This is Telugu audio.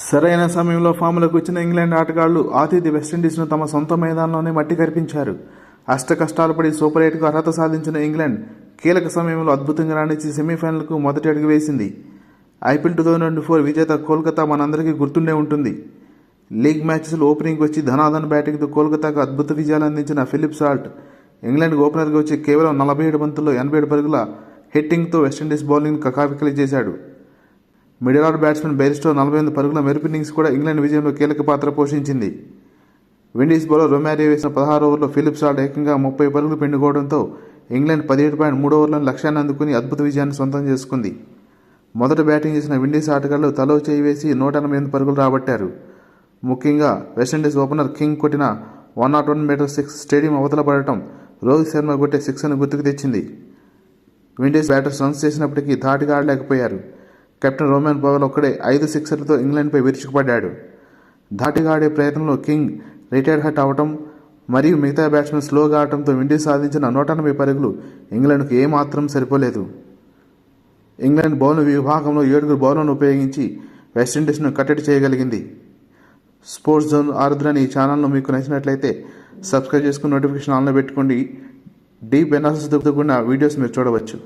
సరైన సమయంలో ఫామ్లోకి వచ్చిన ఇంగ్లాండ్ ఆటగాళ్లు ఆతిథ్య వెస్టిండీస్ను తమ సొంత మైదానంలోనే మట్టి కరిపించారు. అష్టకష్టాలు పడి సూపర్ 8కు అర్హత సాధించిన ఇంగ్లాండ్ కీలక సమయంలో అద్భుతంగా రాణించి సెమీఫైనల్కు మొదటి అడుగు వేసింది. ఐపీఎల్ 2024 విజేత కోల్కతా మనందరికీ గుర్తుండే ఉంటుంది. లీగ్ మ్యాచెస్లో ఓపెనింగ్కి వచ్చి ధనాధన్ బ్యాటింగ్తో కోల్కతాకు అద్భుత విజయాలు అందించిన ఫిలిప్ సాల్ట్ ఇంగ్లాండ్కు ఓపెనర్గా వచ్చి కేవలం 47 బంతుల్లో 87 పరుగుల హిట్టింగ్తో వెస్టిండీస్ బౌలింగ్ను కకావికలు చేశాడు. మిడిల్ ఆర్డర్ బ్యాట్స్మెన్ బెయిర్స్టో 48 పరుగుల మెరుపు ఇన్నింగ్స్ కూడా ఇంగ్లాండ్ విజయంలో కీలక పాత్ర పోషించింది. విండీస్ బౌలర్ రొమారియో వేసిన 16 ఓవర్లో ఫిలిప్ సాల్ట్ ఏకంగా 30 పరుగులు పిండుకోవడంతో ఇంగ్లాండ్ 17.3 ఓవర్లను లక్ష్యాన్ని అందుకుని అద్భుత విజయాన్ని సొంతం చేసుకుంది. మొదట బ్యాటింగ్ చేసిన విండీస్ ఆటగాళ్లు తలో చేయి వేసి 188 పరుగులు రాబట్టారు. ముఖ్యంగా వెస్టిండీస్ ఓపెనర్ కింగ్ కొట్టిన 101 మీటర్ సిక్స్ స్టేడియం అవతల పడటం రోహిత్ శర్మ కొట్టే సిక్స్ను గుర్తుకు తెచ్చింది. విండీస్ బ్యాటర్స్ రన్స్ చేసినప్పటికీ ధాటిగా ఆడలేకపోయారు. కెప్టెన్ రోమన్ పవల్ ఒక్కడే 5 సిక్సర్లతో ఇంగ్లాండ్పై విరుచుకుపడ్డాడు. ధాటిగా ఆడే ప్రయత్నంలో కింగ్ రిటైర్డ్ హట్ అవటం మరియు మిగతా బ్యాట్స్మెన్ స్లోగా ఆడటంతో విండీస్ సాధించిన 180 పరుగులు ఇంగ్లాండ్కు ఏమాత్రం సరిపోలేదు. ఇంగ్లాండ్ బౌలింగ్ విభాగంలో 7 బౌలర్లను ఉపయోగించి వెస్టిండీస్ను కట్టడి చేయగలిగింది. స్పోర్ట్స్ జోన్ ఆరుద్రని ఈ ఛానల్ను మీకు నచ్చినట్లయితే సబ్స్క్రైబ్ చేసుకుని నోటిఫికేషన్ ఆన్లో పెట్టుకోండి. డీప్ ఎనాలిసిస్తో కూడిన వీడియోస్ మీరు చూడవచ్చు.